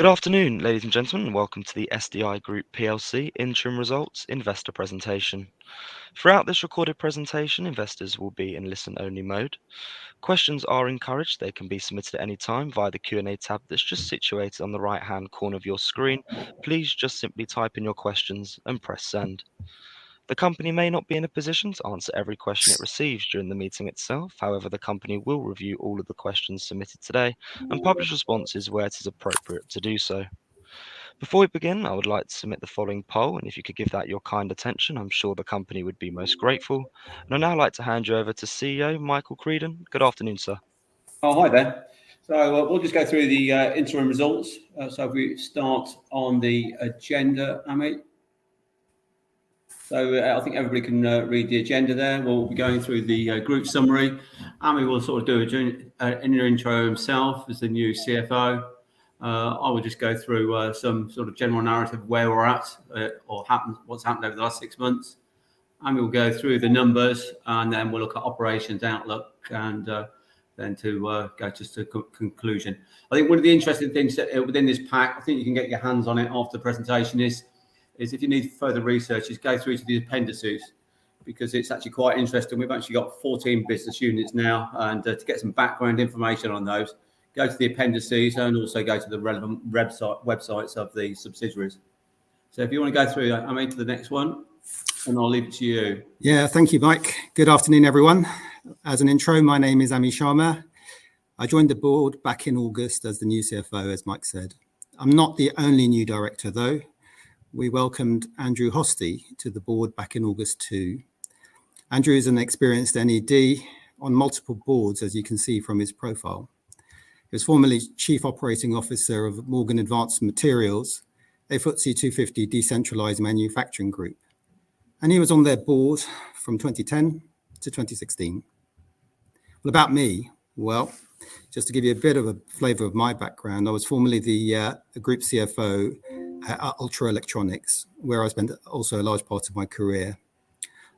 Good afternoon, ladies and gentlemen, and welcome to the SDI Group PLC Interim Results Investor Presentation. Throughout this recorded presentation, investors will be in listen-only mode. Questions are encouraged. They can be submitted at any time via the Q&A tab that's just situated on the right-hand corner of your screen. Please just simply type in your questions and press send. The company may not be in a position to answer every question it receives during the meeting itself. However, the company will review all of the questions submitted today and publish responses where it is appropriate to do so. Before we begin, I would like to submit the following poll, and if you could give that your kind attention, I'm sure the company would be most grateful. And I'd now like to hand you over to CEO Michael Creedon. Good afternoon, sir. Oh, hi there. So we'll just go through the interim results. So if we start on the agenda, Amit. So I think everybody can read the agenda there. We'll be going through the group summary. Ami will sort of do an intro himself as the new CFO. I will just go through some sort of general narrative of where we're at or what's happened over the last 6 months. Ami will go through the numbers, and then we'll look at operations outlook and then to go just to conclusion. I think one of the interesting things that, within this pack, I think you can get your hands on it after the presentation, is if you need further research, is go through to the appendices, because it's actually quite interesting. We've actually got 14 business units now, and to get some background information on those, go to the appendices and also go to the relevant websites of the subsidiaries. So if you want to go through, I'm into the next one, and I'll leave it to you. Yeah, thank you, Mike. Good afternoon, everyone. As an intro, my name is Ami Sharma. I joined the board back in August as the new CFO, as Mike said. I'm not the only new director, though. We welcomed Andrew Hosty to the board back in August too. Andrew is an experienced NED on multiple boards, as you can see from his profile. He was formerly Chief Operating Officer of Morgan Advanced Materials, a FTSE 250 decentralized manufacturing group. And he was on their board from 2010 to 2016. Well, about me, well, just to give you a bit of a flavor of my background, I was formerly the group CFO at Ultra Electronics, where I spent also a large part of my career.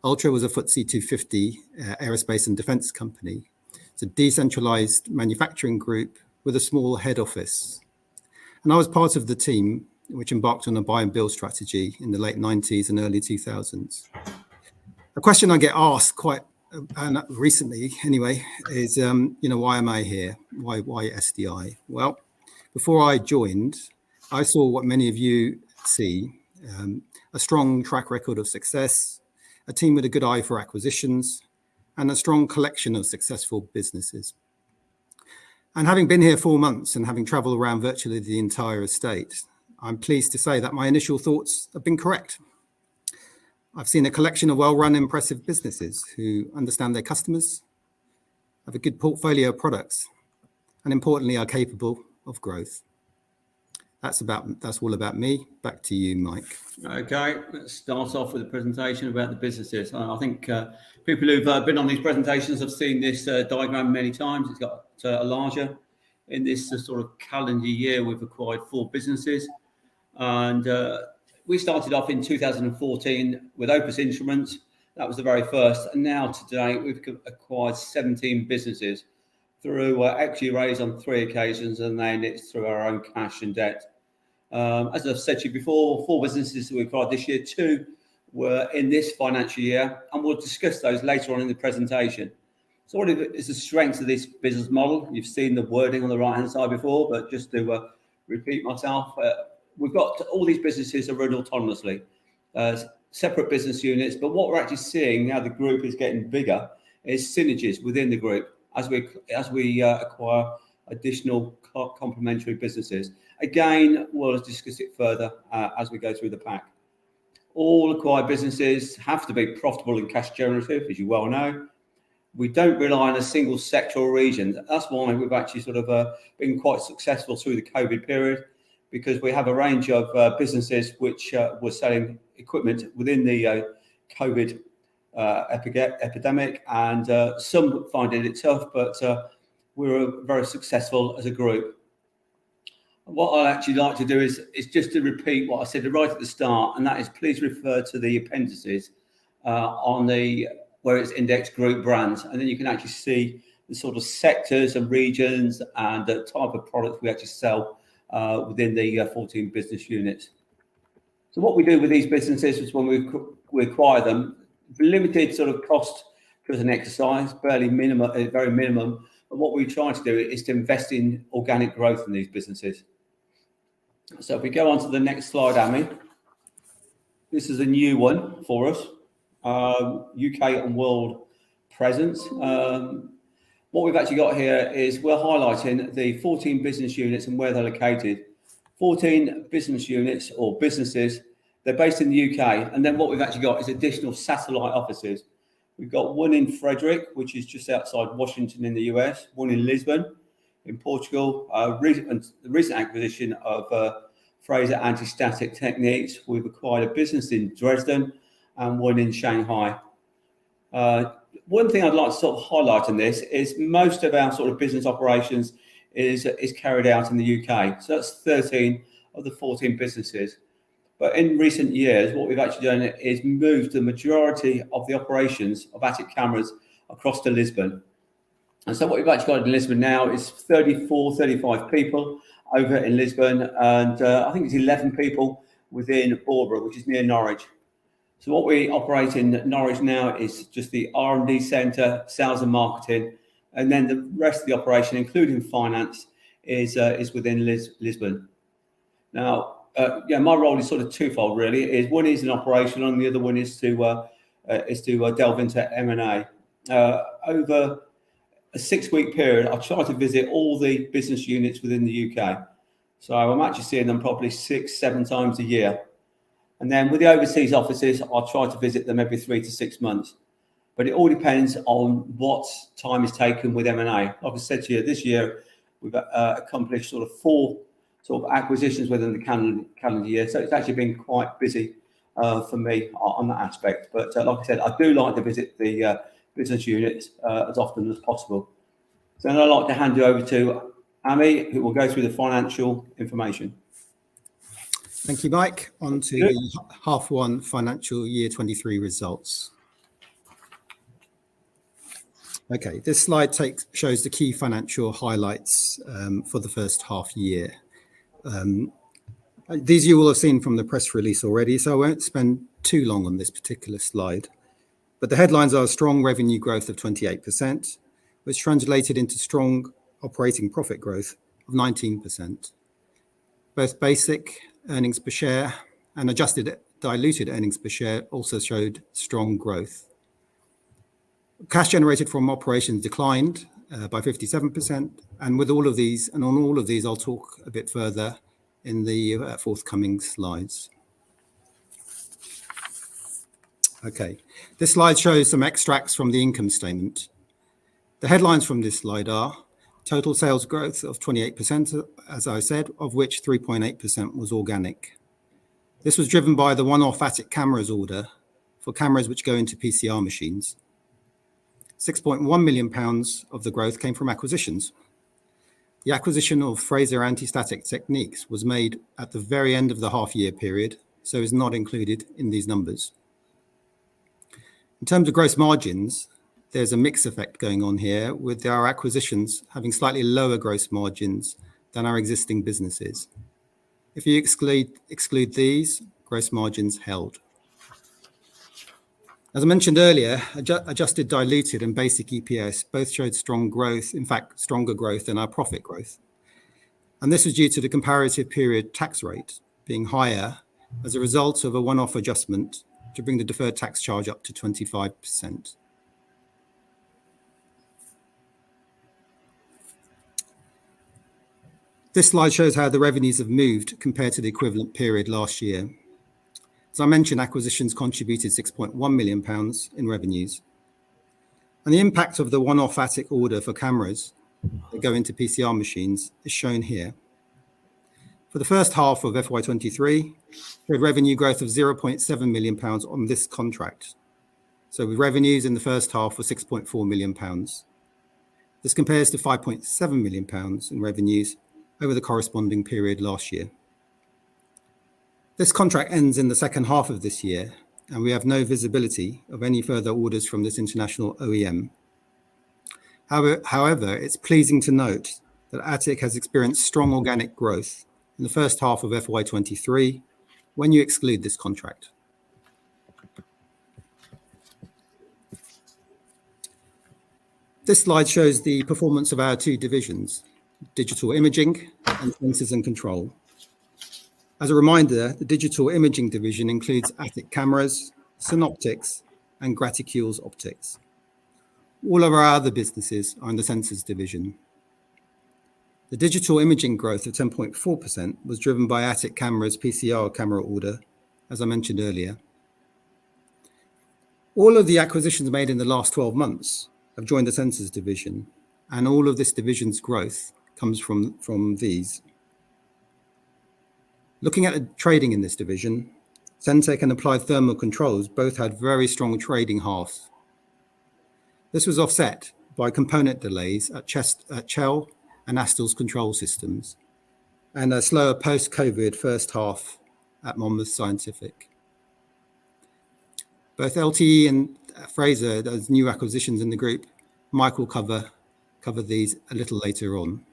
Ultra was a FTSE 250 aerospace and defense company. It's a decentralized manufacturing group with a small head office. And I was part of the team which embarked on a buy and build strategy in the late 90s and early 2000s. A question I get asked quite recently anyway is, why am I here? Why SDI? Well, before I joined, I saw what many of you see, a strong track record of success, a team with a good eye for acquisitions, and a strong collection of successful businesses. And having been here 4 months and having traveled around virtually the entire estate, I'm pleased to say that my initial thoughts have been correct. I've seen a collection of well-run, impressive businesses who understand their customers, have a good portfolio of products, and importantly, are capable of growth. That's all about me. Back to you, Mike. Okay, let's start off with a presentation about the businesses. I think people who've been on these presentations have seen this diagram many times. It's got a larger. In this sort of calendar year, we've acquired 4 businesses. And we started off in 2014 with Opus Instruments. That was the very first. And now today, we've acquired 17 businesses through equity raise on 3 occasions, and then it's through our own cash and debt. As I've said to you before, 4 businesses that we acquired this year, 2 were in this financial year, and we'll discuss those later on in the presentation. So what is the strength of this business model? You've seen the wording on the right-hand side before, but just to repeat myself, we've got all these businesses are run autonomously, separate business units, but what we're actually seeing now the group is getting bigger is synergies within the group as we acquire additional complementary businesses. Again, we'll discuss it further as we go through the pack. All acquired businesses have to be profitable and cash generative, as you well know. We don't rely on a single sector or region. That's why we've actually sort of been quite successful through the COVID period, because we have a range of businesses which were selling equipment within the COVID epidemic, and some finding it tough, but we were very successful as a group. What I'd actually like to do is just to repeat what I said right at the start, and that is please refer to the appendices on the where it's indexed group brands, and then you can actually see the sort of sectors and regions and the type of products we actually sell within the 14 business units. So what we do with these businesses is when we acquire them, limited sort of cost as an exercise, very minimum. And what we try to do is to invest in organic growth in these businesses. So if we go on to the next slide, Amy, this is a new one for us, UK and world presence. What we've actually got here is we're highlighting the 14 business units and where they're located. 14 business units or businesses, they're based in the UK. And then what we've actually got is additional satellite offices. We've got one in Frederick, which is just outside Washington in the US, one in Lisbon in Portugal, the recent acquisition of Fraser Anti-Static Techniques. We've acquired a business in Dresden and one in Shanghai. One thing I'd like to sort of highlight in this is most of our sort of business operations is carried out in the UK. So that's 13 of the 14 businesses. But in recent years, what we've actually done is moved the majority of the operations of Atik cameras across to Lisbon. And so what we've actually got in Lisbon now is 35 people over in Lisbon. And I think it's 11 people within Borborough, which is near Norwich. So what we operate in Norwich now is just the R&D centre, sales and marketing. And then the rest of the operation, including finance, is within Lisbon. Now, my role is sort of twofold, really. One is an operational, and the other one is to delve into M&A. Over a 6-week period, I try to visit all the business units within the UK. So I'm actually seeing them probably 6-7 times a year. And then with the overseas offices, I try to visit them every 3 to 6 months. But it all depends on what time is taken with M&A. Like I said to you, this year we've accomplished sort of 4 sort of acquisitions within the calendar year. So it's actually been quite busy for me on that aspect. But like I said, I do like to visit the business units as often as possible. So then I'd like to hand you over to Amy, who will go through the financial information. Thank you, Mike. On to the H1 financial year 23 results. Okay, this slide shows the key financial highlights for the first half year. These you will have seen from the press release already, so I won't spend too long on this particular slide. But the headlines are strong revenue growth of 28%, which translated into strong operating profit growth of 19%. Both basic earnings per share and adjusted diluted earnings per share also showed strong growth. Cash generated from operations declined by 57%, and with all of these, and on all of these, I'll talk a bit further in the forthcoming slides. Okay, this slide shows some extracts from the income statement. The headlines from this slide are total sales growth of 28%, as I said, of which 3.8% was organic. This was driven by the one-off Atik cameras order for cameras which go into PCR machines. £6.1 million of the growth came from acquisitions. The acquisition of Fraser Anti-Static Techniques was made at the very end of the half-year period, so is not included in these numbers. In terms of gross margins, there's a mix effect going on here, with our acquisitions having slightly lower gross margins than our existing businesses. If you exclude these, gross margins held. As I mentioned earlier, adjusted diluted and basic EPS both showed strong growth, in fact, stronger growth than our profit growth. And this was due to the comparative period tax rate being higher as a result of a one-off adjustment to bring the deferred tax charge up to 25%. This slide shows how the revenues have moved compared to the equivalent period last year. As I mentioned, acquisitions contributed £6.1 million in revenues. And the impact of the one-off Atik order for cameras that go into PCR machines is shown here. For the first half of FY23, we had revenue growth of £0.7 million on this contract. So with revenues in the first half were £6.4 million. This compares to £5.7 million in revenues over the corresponding period last year. This contract ends in the second half of this year, and we have no visibility of any further orders from this international OEM. However, it's pleasing to note that Atik has experienced strong organic growth in the first half of FY23 when you exclude this contract. This slide shows the performance of our two divisions, digital imaging and sensors and control. As a reminder, the digital imaging division includes Atik cameras, Synoptics, and Graticules optics. All of our other businesses are in the sensors division. The digital imaging growth of 10.4% was driven by Atik cameras PCR camera order, as I mentioned earlier. All of the acquisitions made in the last 12 months have joined the sensors division, and all of this division's growth comes from these. Looking at the trading in this division, Sentech and Applied Thermal Controls both had very strong trading halves. This was offset by component delays at Chell and Astel's control systems, and a slower post-COVID first half at Monmouth Scientific. Both LTE and Fraser, as new acquisitions in the group, Mike will cover these a little later on.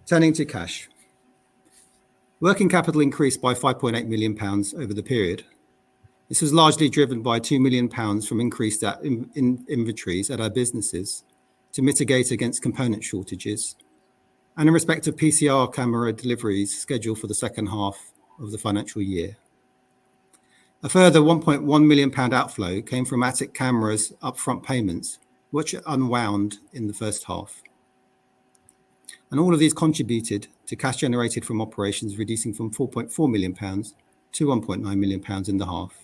Turning to cash. Working capital increased by £5.8 million over the period. This was largely driven by £2 million from increased inventories at our businesses to mitigate against component shortages, and in respect of PCR camera deliveries scheduled for the second half of the financial year. A further £1.1 million outflow came from Atik cameras upfront payments, which unwound in the first half. And all of these contributed to cash generated from operations reducing from £4.4 million to £1.9 million in the half.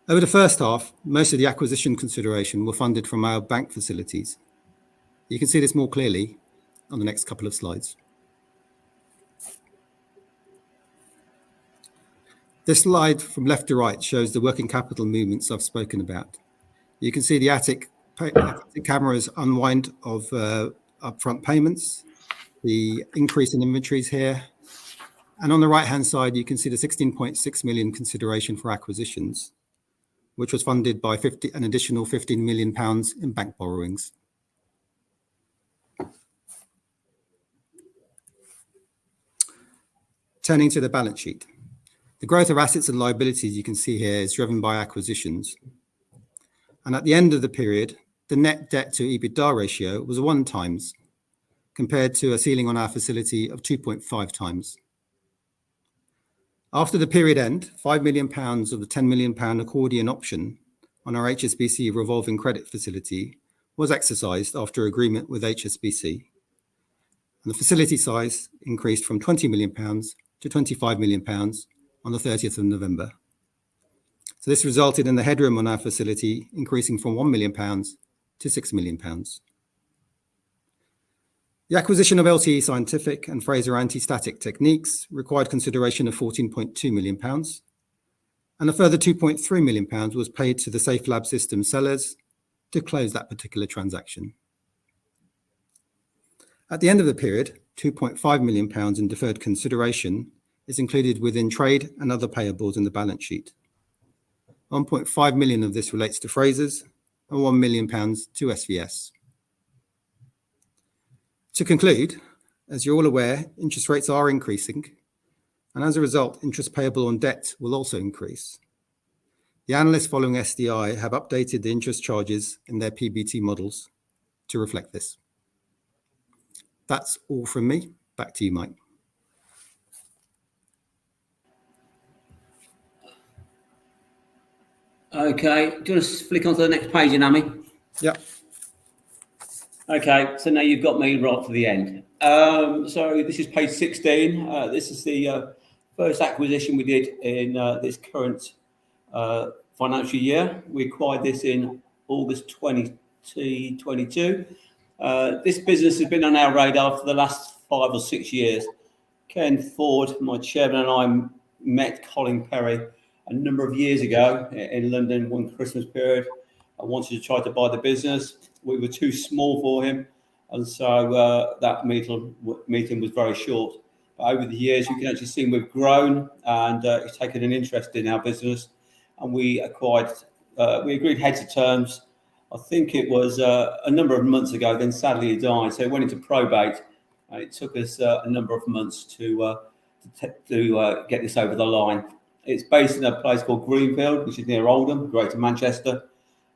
Over the first half, most of the acquisition consideration were funded from our bank facilities. You can see this more clearly on the next couple of slides. This slide from left to right shows the working capital movements I've spoken about. You can see the Atik cameras unwind of upfront payments, the increase in inventories here, and on the right-hand side, you can see the 16.6 million consideration for acquisitions, which was funded by an additional £15 million in bank borrowings. Turning to the balance sheet. The growth of assets and liabilities you can see here is driven by acquisitions. And at the end of the period, the net debt to EBITDA ratio was 1 times, compared to a ceiling on our facility of 2.5 times. After the period end, £5 million of the £10 million accordion option on our HSBC revolving credit facility was exercised after agreement with HSBC. And the facility size increased from £20 million to £25 million on the 30th of November. So this resulted in the headroom on our facility increasing from £1 million to £6 million. The acquisition of LTE Scientific and Fraser Anti-Static Techniques required consideration of £14.2 million, and a further £2.3 million was paid to the Safe Lab Systems sellers to close that particular transaction. At the end of the period, £2.5 million in deferred consideration is included within trade and other payables in the balance sheet. £1.5 million of this relates to Fraser's and £1 million to SVS. To conclude, as you're all aware, interest rates are increasing, and as a result, interest payable on debt will also increase. The analysts following SDI have updated the interest charges in their PBT models to reflect this. That's all from me. Back to you, Mike. Okay, do you want to flick onto the next page, Ami? Yeah. Okay, so now you've got me right to the end. So this is page 16. This is the first acquisition we did in this current financial year. We acquired this in August 2022. This business has been on our radar for the last 5 or 6 years. Ken Ford, my chairman, and I met Colin Perry a number of years ago in London, one Christmas period. I wanted to try to buy the business. We were too small for him, and so that meeting was very short. But over the years, you can actually see we've grown, and he's taken an interest in our business. And we agreed heads of terms I think it was a number of months ago. Then sadly he died, so it went into probate, and it took us a number of months to get this over the line. It's based in a place called Greenfield, which is near Oldham, Greater Manchester,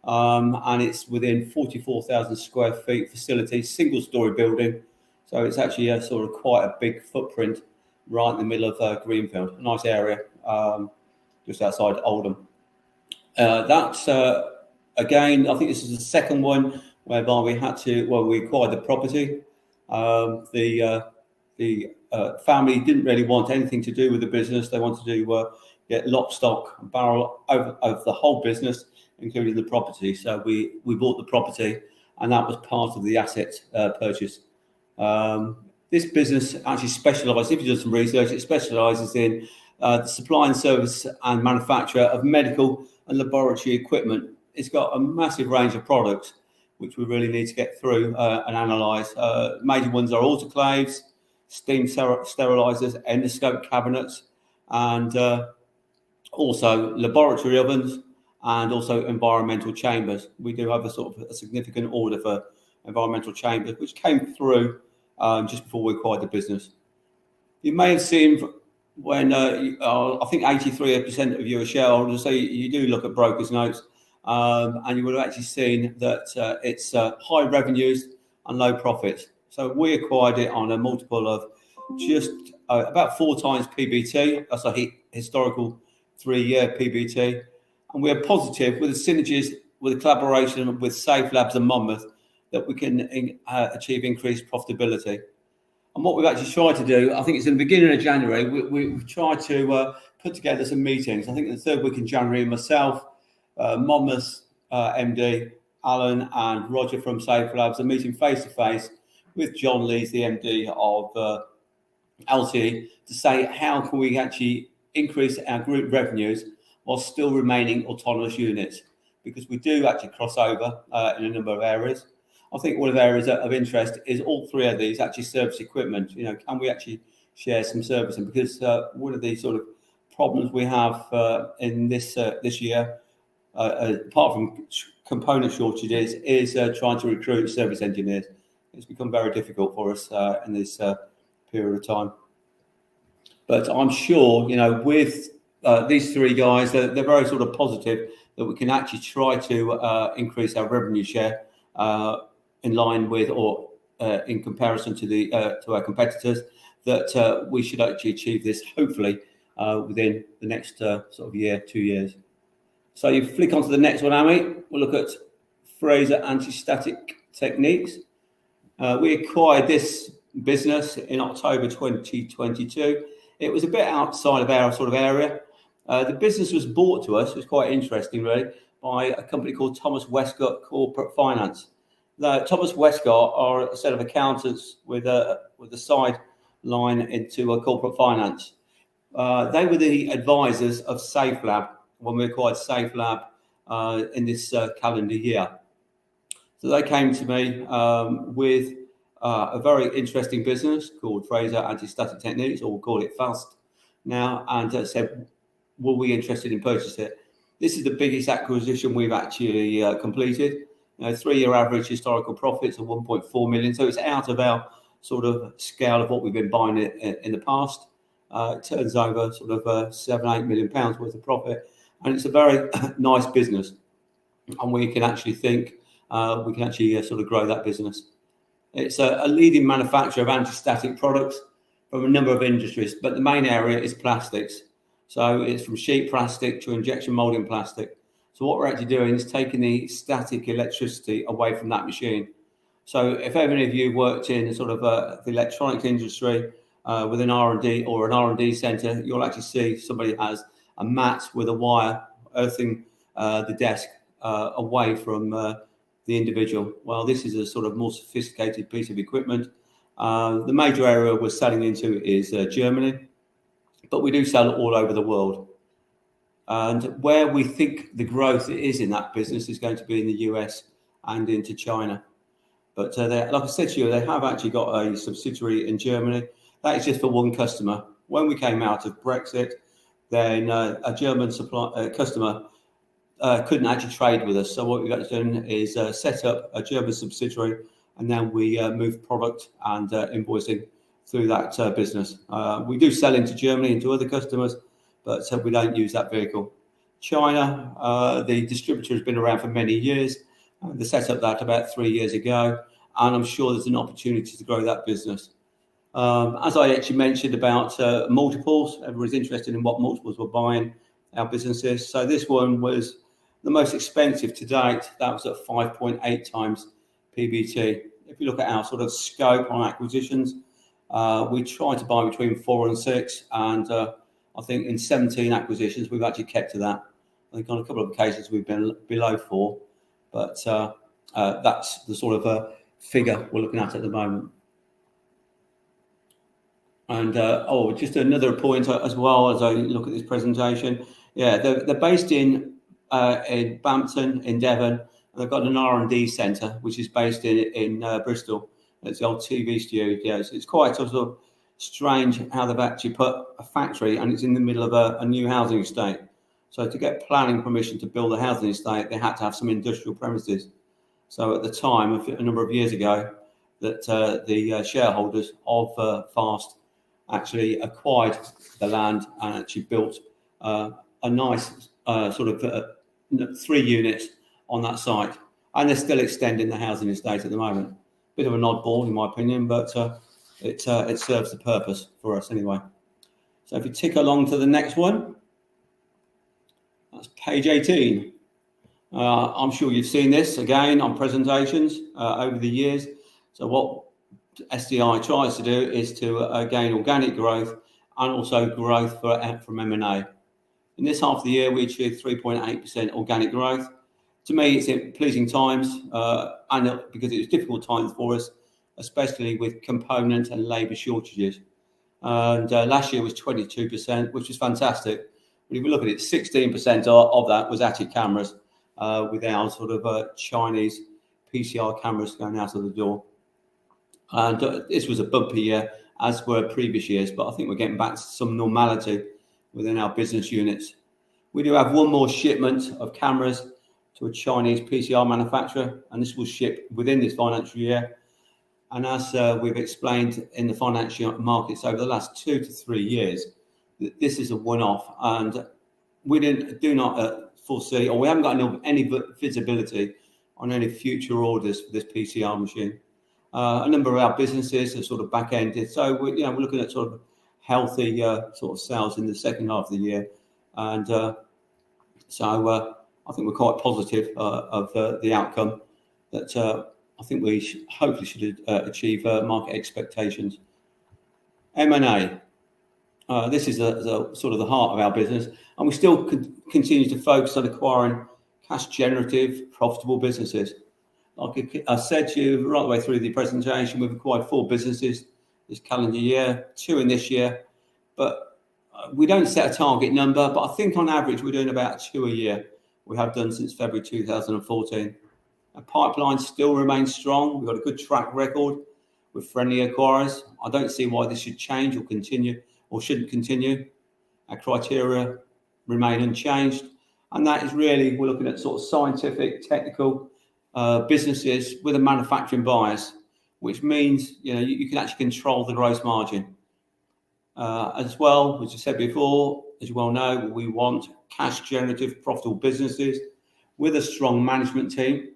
and it's within 44,000 square feet facility, single-storey building. So it's actually a sort of quite a big footprint right in the middle of Greenfield, a nice area, just outside Oldham. That's again, I think this is the second one whereby we acquired the property. The family didn't really want anything to do with the business. They wanted to get lock, stock, and barrel of the whole business, including the property. So we bought the property, and that was part of the asset purchase. This business actually specialises, if you do some research, it specialises in the supply and service and manufacture of medical and laboratory equipment. It's got a massive range of products which we really need to get through and analyse. Major ones are autoclaves, steam sterilisers, endoscope cabinets, and also laboratory ovens, and also environmental chambers. We do have a significant order for environmental chambers, which came through just before we acquired the business. You may have seen when I think 83% of your shareholders, so you do look at brokers' notes, and you would have actually seen that it's high revenues and low profits. So we acquired it on a multiple of just about 4 times PBT. That's a historical 3-year PBT. And we are positive with the synergies, with the collaboration with Safe Labs and Monmouth, that we can achieve increased profitability. And what we've actually tried to do, I think it's in the beginning of January, we've tried to put together some meetings. I think the 3rd week in January, myself, Monmouth's MD, Alan, and Roger from Safe Labs are meeting face-to-face with John Lees, the MD of LTE, to say how can we actually increase our group revenues while still remaining autonomous units, because we do actually cross over in a number of areas. I think one of the areas of interest is all 3 of these actually service equipment. You know, can we actually share some servicing? Because one of the sort of problems we have in this year, apart from component shortages, is trying to recruit service engineers. It's become very difficult for us in this period of time. But I'm sure, you know, with these 3 guys, they're very sort of positive that we can actually try to increase our revenue share in line with or in comparison to our competitors, that we should actually achieve this hopefully within the next sort of year, 2 years. So you flick onto the next one, Amy. We'll look at Fraser Anti-Static Techniques. We acquired this business in October 2022. It was a bit outside of our sort of area. The business was bought to us, it was quite interesting really, by a company called Thomas Westcott Corporate Finance. Now, Thomas Westcott are a set of accountants with a side line into corporate finance. They were the advisors of Safe Lab when we acquired Safe Lab in this calendar year. So they came to me with a very interesting business called Fraser Anti-Static Techniques, or we'll call it FAST now, and said, were we interested in purchasing it? This is the biggest acquisition we've actually completed. You know, 3-year average historical profits of 1.4 million. So it's out of our sort of scale of what we've been buying in the past. It turns over sort of £7-8 million worth of profit, and it's a very nice business. And we can actually think we can actually sort of grow that business. It's a leading manufacturer of anti-static products from a number of industries, but the main area is plastics. So it's from sheet plastic to injection molding plastic. So what we're actually doing is taking the static electricity away from that machine. So if any of you worked in sort of the electronics industry with an R&D or an R&D centre, you'll actually see somebody has a mat with a wire earthing the desk away from the individual. Well, this is a sort of more sophisticated piece of equipment. The major area we're selling into is Germany, but we do sell all over the world. And where we think the growth is in that business is going to be in the US and into China. But like I said to you, they have actually got a subsidiary in Germany. That is just for one customer. When we came out of Brexit, then a German customer couldn't actually trade with us. So what we've actually done is set up a German subsidiary, and then we move product and invoicing through that business. We do sell into Germany, into other customers, but we don't use that vehicle. China, the distributor has been around for many years. They set up that about 3 years ago, and I'm sure there's an opportunity to grow that business. As I actually mentioned about multiples, everybody's interested in what multiples we're buying our businesses. So this one was the most expensive to date. That was at 5.8 times PBT. If you look at our sort of scope on acquisitions, we try to buy between 4 and 6, and I think in 17 acquisitions we've actually kept to that. I think on a couple of occasions we've been below 4, but that's the sort of figure we're looking at the moment. And just another point as well as I look at this presentation. Yeah, they're based in Bampton in Devon, and they've got an R&D centre which is based in Bristol. It's the old TV studio. So it's quite sort of strange how they've actually put a factory and it's in the middle of a new housing estate. So to get planning permission to build a housing estate, they had to have some industrial premises. So at the time, a number of years ago, that the shareholders of Fast actually acquired the land and actually built a nice sort of 3 units on that site. And they're still extending the housing estate at the moment. Bit of an oddball, in my opinion, but it serves the purpose for us anyway. So if you tick along to the next one, that's page 18. I'm sure you've seen this again on presentations over the years. So what SDI tries to do is to gain organic growth and also growth from M&A. In this half of the year, we achieved 3.8% organic growth. To me, it's in pleasing times, and because it was difficult times for us, especially with component and labour shortages. And last year was 22%, which was fantastic. But if you look at it, 16% of that was actually cameras, with our sort of Chinese PCR cameras going out of the door. And this was a bumpy year, as were previous years, but I think we're getting back to some normality within our business units. We do have one more shipment of cameras to a Chinese PCR manufacturer, and this will ship within this financial year. And as we've explained in the financial markets over the last 2 to 3 years, this is a one-off, and we do not foresee, or we haven't got any visibility on any future orders for this PCR machine. A number of our businesses are sort of back-ended, so we're looking at sort of healthy sort of sales in the second half of the year, and so I think we're quite positive of the outcome. That I think we hopefully should achieve market expectations. M&A. This is the sort of the heart of our business, and we still continue to focus on acquiring cash-generative, profitable businesses. Like I said to you right the way through the presentation, we've acquired 4 businesses this calendar year, 2 in this year, but we don't set a target number, but I think on average we're doing about 2 a year. We have done since February 2014. Our pipeline still remains strong. We've got a good track record with friendly acquirers. I don't see why this should change or continue or shouldn't continue. Our criteria remain unchanged, and that is really, we're looking at sort of scientific, technical businesses with a manufacturing bias, which means you can actually control the gross margin. As well, as I said before, as you well know, we want cash generative, profitable businesses with a strong management team,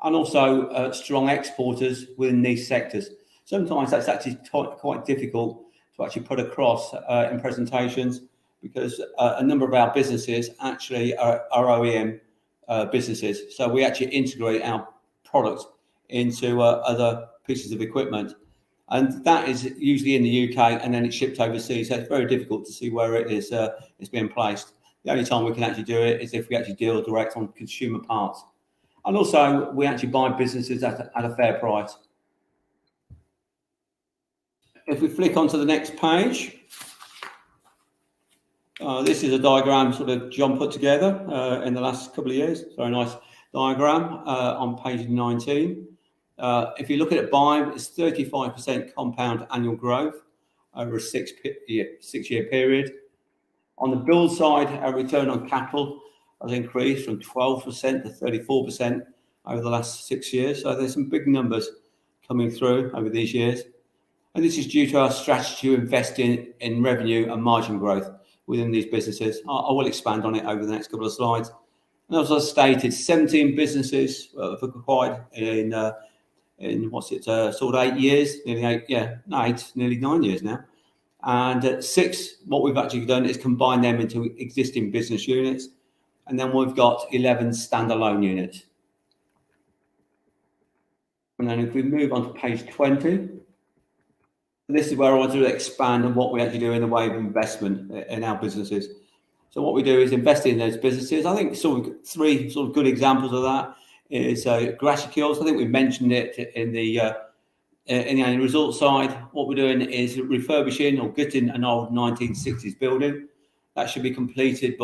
and also strong exporters within these sectors. Sometimes that's actually quite difficult to actually put across in presentations, because a number of our businesses actually are OEM businesses. So we actually integrate our products into other pieces of equipment. And that is usually in the UK, and then it's shipped overseas. So it's very difficult to see where it is it's being placed. The only time we can actually do it is if we actually deal direct on consumer parts. And also, we actually buy businesses at a fair price. If we flick onto the next page, this is a diagram sort of John put together in the last couple of years. Very nice diagram on page 19. If you look at it by, it's 35% compound annual growth over a 6-year period. On the build side, our return on capital has increased from 12% to 34% over the last 6 years. So there's some big numbers coming through over these years. And this is due to our strategy to invest in revenue and margin growth within these businesses. I will expand on it over the next couple of slides. And as I stated, 17 businesses have acquired in sort of 8 years, nearly 9 years now. And 6, what we've actually done is combine them into existing business units. And then we've got 11 standalone units. And then if we move on to page 20, this is where I want to expand on what we actually do in the way of investment in our businesses. So what we do is invest in those businesses. I think sort of 3 sort of good examples of that is Graticules. I think we mentioned it in the results side. What we're doing is refurbishing or getting an old 1960s building. That should be completed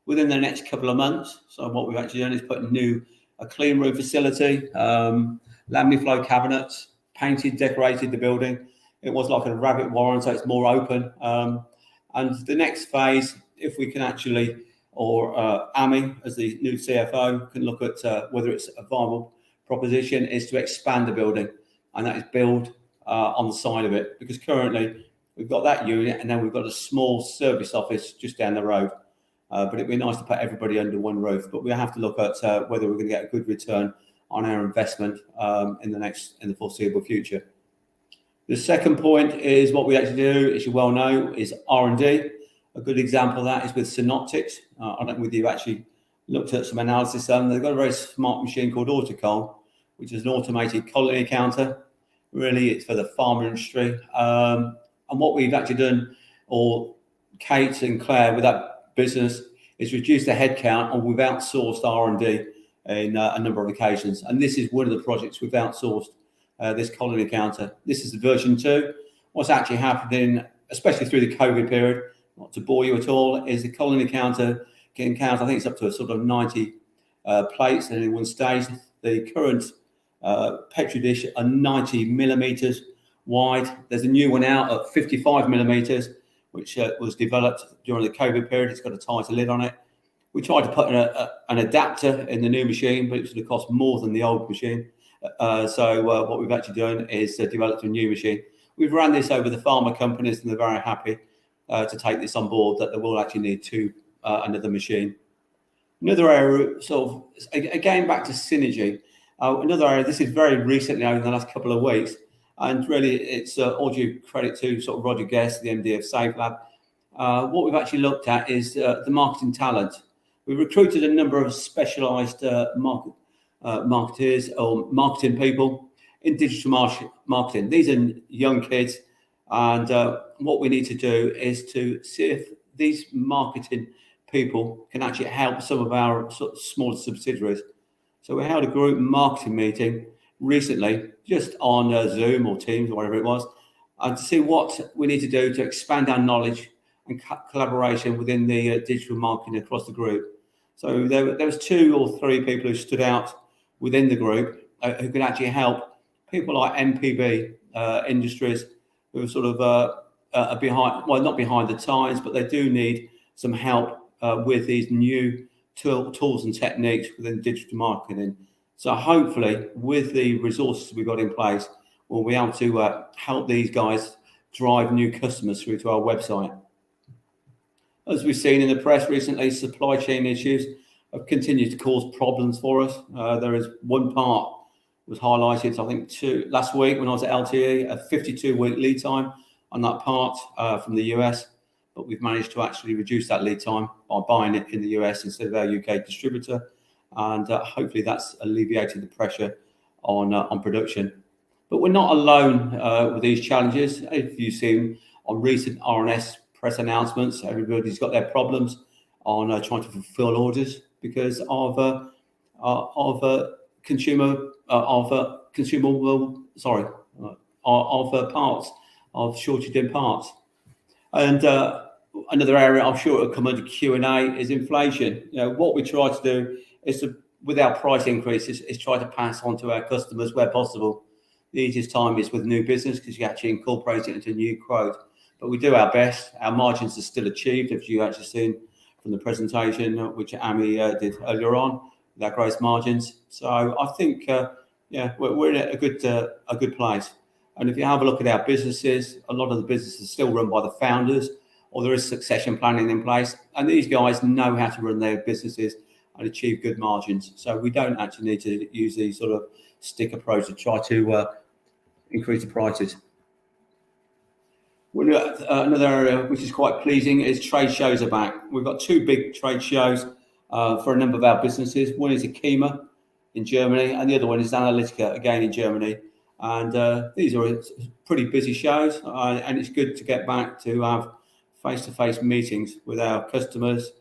within the next couple of months. So what we've actually done is put a clean room facility, laminar flow cabinets, painted, decorated the building. It was like a rabbit warren, so it's more open. And the next phase, if we can actually, or Amy, as the new CFO, can look at whether it's a viable proposition, is to expand the building, and that is build on the side of it. Because currently we've got that unit, and then we've got a small service office just down the road. But it'd be nice to put everybody under one roof. But we have to look at whether we're going to get a good return on our investment in the foreseeable future. The second point is what we actually do, as you well know, is R&D. A good example of that is with Synoptics. I don't know whether you've actually looked at some analysis on them. They've got a very smart machine called Autocol, which is an automated colony counter. Really, it's for the pharma industry. And what we've actually done, or Kate and Claire with that business, is reduce the headcount, and we've outsourced R&D in a number of occasions. And this is one of the projects we've outsourced, this colony counter. This is the version 2. What's actually happening, especially through the COVID period, not to bore you at all, is the colony counter can count, I think it's up to a sort of 90 plates at any one stage. The current Petri dish are 90 millimeters wide. There's a new one out at 55 millimeters, which was developed during the COVID period. It's got a tighter lid on it. We tried to put an adapter in the new machine, but it was going to cost more than the old machine. So what we've actually done is developed a new machine. We've ran this over the pharma companies, and they're very happy to take this on board, that they will actually need another machine. Another area, sort of, again, back to synergy. Another area, this is very recently, over the last couple of weeks, and really it's all due credit to sort of Roger Guest, the MD of SafeLab. What we've actually looked at is the marketing talent. We've recruited a number of specialised marketers or marketing people in digital marketing. These are young kids, and what we need to do is to see if these marketing people can actually help some of our sort of smaller subsidiaries. So we held a group marketing meeting recently, just on Zoom or Teams or whatever it was, and to see what we need to do to expand our knowledge and collaboration within the digital marketing across the group. So there was 2 or 3 people who stood out within the group who could actually help people like MPB Industries, who are sort of are behind, well, not behind the times, but they do need some help with these new tools and techniques within digital marketing. So hopefully, with the resources we've got in place, we'll be able to help these guys drive new customers through to our website. As we've seen in the press recently, supply chain issues have continued to cause problems for us. There is one part was highlighted, I think, last week when I was at LTE, a 52-week lead time on that part from the US. But we've managed to actually reduce that lead time by buying it in the US instead of our UK distributor. And hopefully that's alleviated the pressure on production. But we're not alone with these challenges. If you've seen on recent RNS press announcements, everybody's got their problems on trying to fulfill orders because of parts, of shortage in parts. And another area I'm sure it'll come under Q&A is inflation. You know, what we try to do is with our price increases is try to pass on to our customers where possible. The easiest time is with new business because you actually incorporate it into a new quote. But we do our best. Our margins are still achieved, as you actually seen from the presentation, which Ami did earlier on, with our gross margins. So I think, we're in a good place. And if you have a look at our businesses, a lot of the businesses are still run by the founders, or there is succession planning in place. And these guys know how to run their businesses and achieve good margins. So we don't actually need to use the sort of stick approach to try to increase the prices. Another area which is quite pleasing is trade shows are back. We've got 2 big trade shows for a number of our businesses. One is Akima in Germany, and the other one is Analytica, again in Germany. And these are pretty busy shows, and it's good to get back to have face-to-face meetings with our customers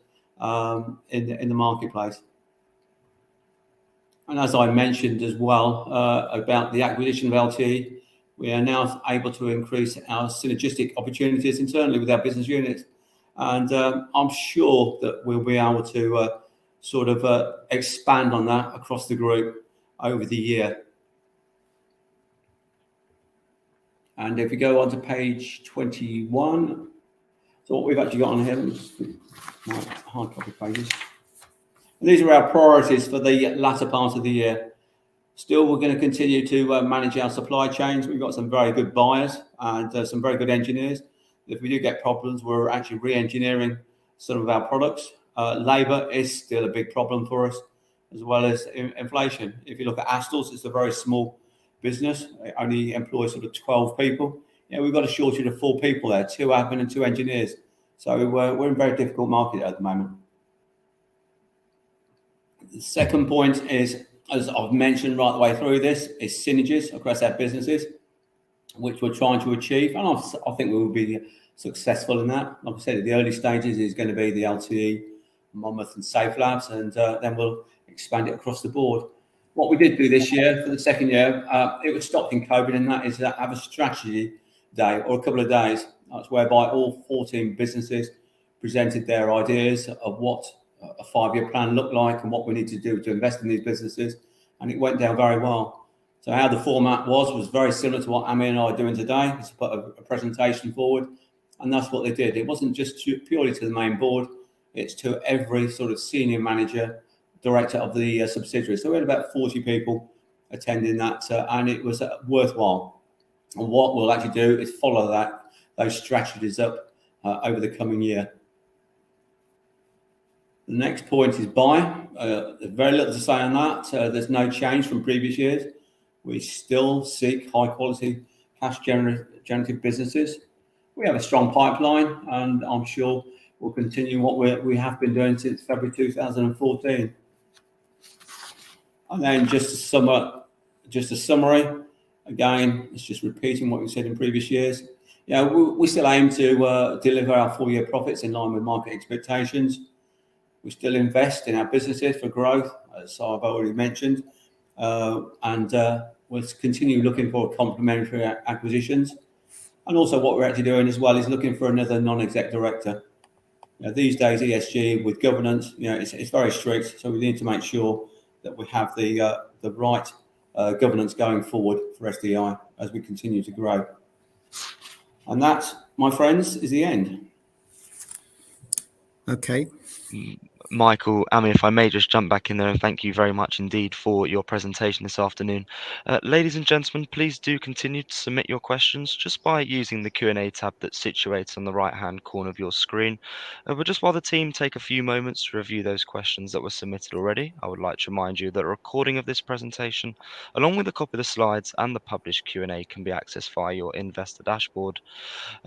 in the marketplace. And as I mentioned as well about the acquisition of LTE, we are now able to increase our synergistic opportunities internally with our business units. And I'm sure that we'll be able to expand on that across the group over the year. And if you go on to page 21, so what we've actually got on here, let me just my hard copy pages. And these are our priorities for the latter part of the year. Still, we're going to continue to manage our supply chains. We've got some very good buyers and some very good engineers. If we do get problems, we're actually re-engineering some of our products. Labour is still a big problem for us, as well as inflation. If you look at Astles, it's a very small business. It only employs sort of 12 people. We've got a shortage of 4 people there, 2 admin and 2 engineers. So we're in a very difficult market at the moment. The second point is, as I've mentioned right the way through this, is synergies across our businesses, which we're trying to achieve. And I think we will be successful in that. Like I said, at the early stages is going to be the LTE, Monmouth and Safe Labs, and then we'll expand it across the board. What we did do this year, for the second year, it was stopped in COVID, and that is to have a strategy day or a couple of days. That's whereby all 14 businesses presented their ideas of what a 5-year plan looked like and what we need to do to invest in these businesses, and it went down very well. So how the format was very similar to what Ami and I are doing today. It's put a presentation forward, and that's what they did. It wasn't just purely to the main board, it's to every sort of senior manager, director of the subsidiary. So we had about 40 people attending that, and it was worthwhile. And what we'll actually do is follow those strategies up over the coming year. The next point is buy. There's very little to say on that. There's no change from previous years. We still seek high quality cash generative businesses. We have a strong pipeline, and I'm sure we'll continue what we have been doing since February 2014. And then just a summary. Again, it's just repeating what we said in previous years. We still aim to deliver our full year profits in line with market expectations. We still invest in our businesses for growth, as I've already mentioned, and we'll continue looking for complementary acquisitions. And also what we're actually doing as well is looking for another non-exec director. These days, ESG with governance, it's very strict, so we need to make sure that we have the right governance going forward for SDI as we continue to grow. And that, my friends, is the end. Okay. Michael, Ami, if I may just jump back in there, and thank you very much indeed for your presentation this afternoon. Ladies and gentlemen, please do continue to submit your questions just by using the Q&A tab that's situated on the right-hand corner of your screen. But just while the team take a few moments to review those questions that were submitted already, I would like to remind you that a recording of this presentation, along with a copy of the slides and the published Q&A, can be accessed via your investor dashboard.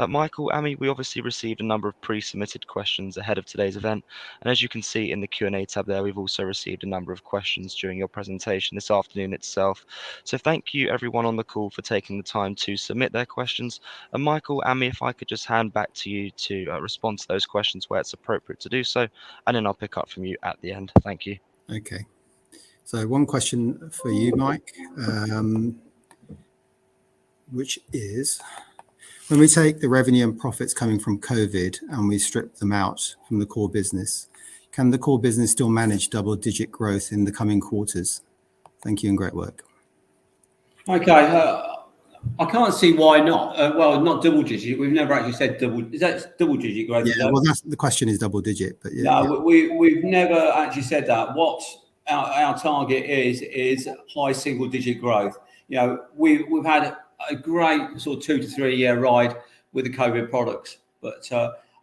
Michael, Ami, we obviously received a number of pre-submitted questions ahead of today's event, and as you can see in the Q&A tab there, we've also received a number of questions during your presentation this afternoon itself. So thank you everyone on the call for taking the time to submit their questions. And Michael, Ami, if I could just hand back to you to respond to those questions where it's appropriate to do so, and then I'll pick up from you at the end. Thank you. Okay. So one question for you, Mike, which is, when we take the revenue and profits coming from COVID and we strip them out from the core business, can the core business still manage double-digit growth in the coming quarters? Thank you and great work. Okay. I can't see why not. Well, not double digit. We've never actually said double. Is that double digit growth? Yeah, well, that's the question is double digit, but yeah. No, we've never actually said that. What our target is high single digit growth. You know, we've had a great sort of 2 to 3 year ride with the COVID products, but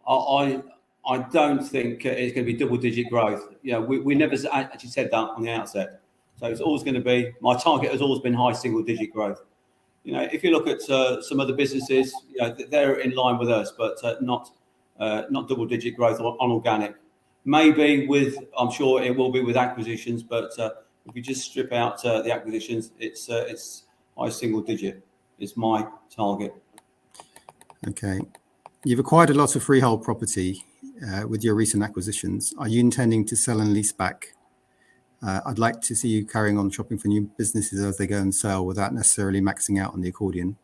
I don't think it's going to be double digit growth. You know, we never actually said that on the outset. So it's always going to be, my target has always been high single digit growth. You know, if you look at some other businesses, you know, they're in line with us, but not double digit growth on organic. Maybe with, I'm sure it will be with acquisitions, but if you just strip out the acquisitions, it's high single digit is my target. Okay. You've acquired a lot of freehold property with your recent acquisitions. Are you intending to sell and lease back? I'd like to see you carrying on shopping for new businesses as they go and sell without necessarily maxing out on the accordion.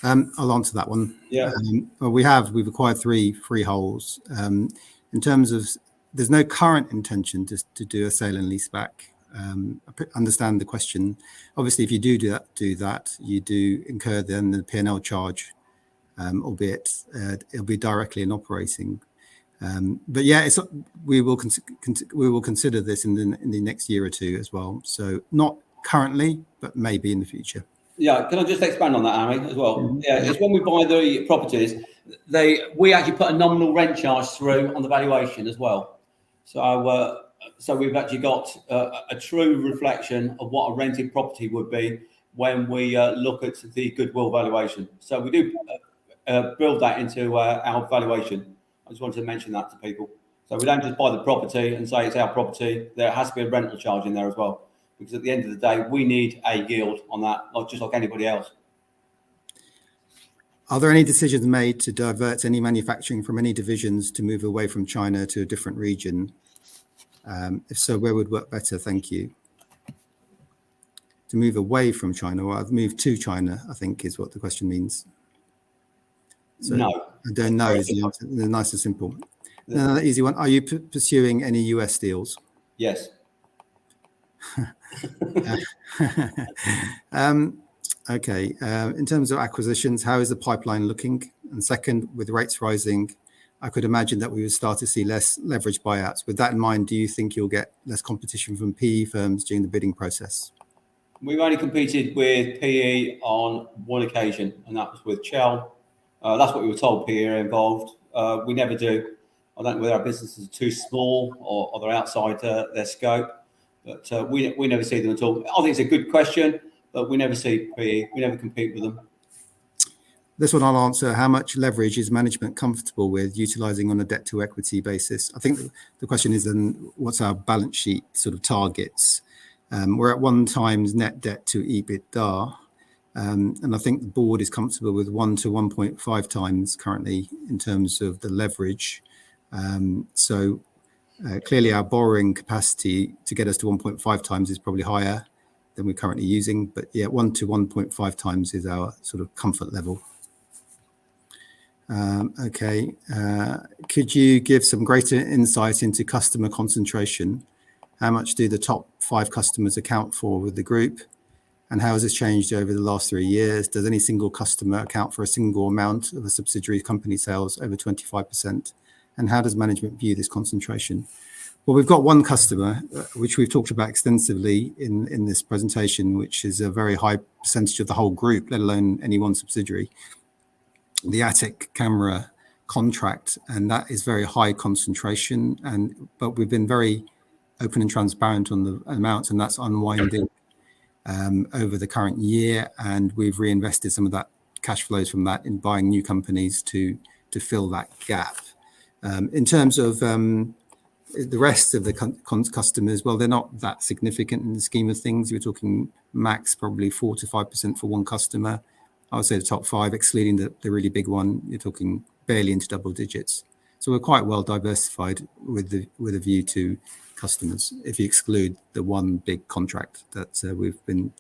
I'll answer that one. Yeah. Well, we've acquired 3 freeholds. In terms of, there's no current intention to do a sale and lease back. I understand the question. Obviously, if you do that, you do incur then the P&L charge, albeit it'll be directly in operating. But yeah, we will consider this in the next year or 2 as well. So not currently, but maybe in the future. Yeah, can I just expand on that, Amy, as well? Mm-hmm. Yeah, it's when we buy the properties, we actually put a nominal rent charge through on the valuation as well. So we've actually got a true reflection of what a rented property would be when we look at the goodwill valuation. So we do build that into our valuation. I just wanted to mention that to people. So we don't just buy the property and say it's our property. There has to be a rental charge in there as well, because at the end of the day, we need a yield on that, not just like anybody else. Are there any decisions made to divert any manufacturing from any divisions to move away from China to a different region? If so, where would work better? Thank you. To move away from China, or I've moved to China, I think is what the question means. So no. I don't know is the answer. They're nice and simple. Easy one. Are you pursuing any US deals? Yes. Okay. In terms of acquisitions, how is the pipeline looking? And second, with rates rising, I could imagine that we would start to see less leverage buyouts. With that in mind, do you think you'll get less competition from PE firms during the bidding process? We've only competed with PE on one occasion, and that was with Shell. That's what we were told PE are involved. We never do. I don't know whether our businesses are too small or they're outside their scope, but we never see them at all. I think it's a good question, but we never see PE. We never compete with them. This one I'll answer. How much leverage is management comfortable with utilising on a debt to equity basis? I think the question is then what's our balance sheet sort of targets? We're at 1 times net debt to EBITDA. And I think the board is comfortable with 1 to 1.5 times currently in terms of the leverage. So clearly our borrowing capacity to get us to 1.5 times is probably higher than we're currently using. But yeah, 1 to 1.5 times is our sort of comfort level. Okay. Could you give some greater insight into customer concentration? How much do the top 5 customers account for with the group? And how has this changed over the last 3 years? Does any single customer account for a single amount of a subsidiary company sales over 25%? And how does management view this concentration? Well, we've got one customer, which we've talked about extensively in this presentation, which is a very high percentage of the whole group, let alone any one subsidiary, the Attic camera contract. And that is very high concentration. But we've been very open and transparent on the amounts, and that's unwinding over the current year, and we've reinvested some of that cash flows from that in buying new companies to fill that gap. In terms of the rest of the customers, well, they're not that significant in the scheme of things. We're talking max probably 4 to 5% for one customer. I would say the top 5, excluding the really big one, you're talking barely into double digits. So we're quite well diversified with a view to customers, if you exclude the one big contract that we've been